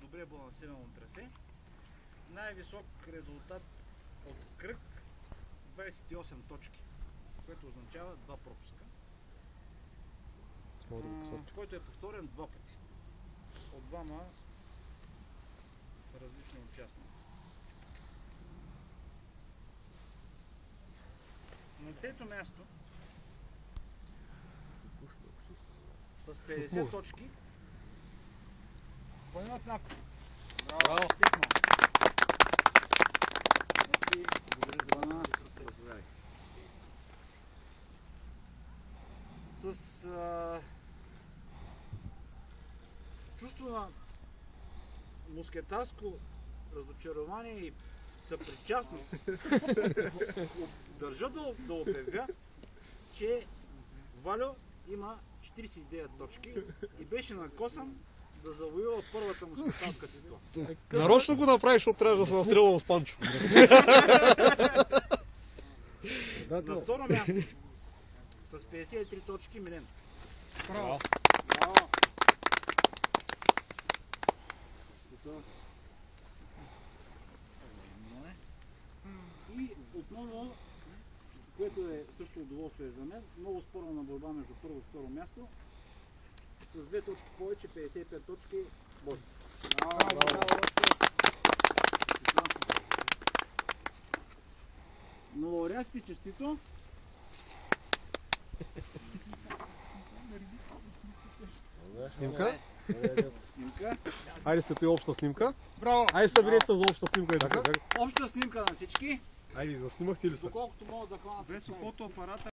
добре балансирано трасе. Най-висок резултат от кръг 28 точки, което означава 2 пропуска, който е повторен 2 пъти от двама различни участници. На трето място с 50 точки Планинът Навко. Браво! С чувство на мускетарско разочарование и съпричастност държа да обявя, че Вальо има 49 точки и беше накосан да завоюва първата мускетарска титла. Нарочно го направиш, защото трябва да се настрелвам с Панчо. На второ място с 53 точки Милен. Браво! И отново, което е също удоволствие за мен, много спорна борба между първо и второ място. С 2 точки повече, 55 точки, Боже. Но лауреатите честито. Снимка? Снимка. Айде се той обща снимка. Браво! Айде съберете се за обща снимка и така. Обща снимка на всички. Айде, да снимахте ли се? Доколкото могат да хванат. Весо фотоапарата.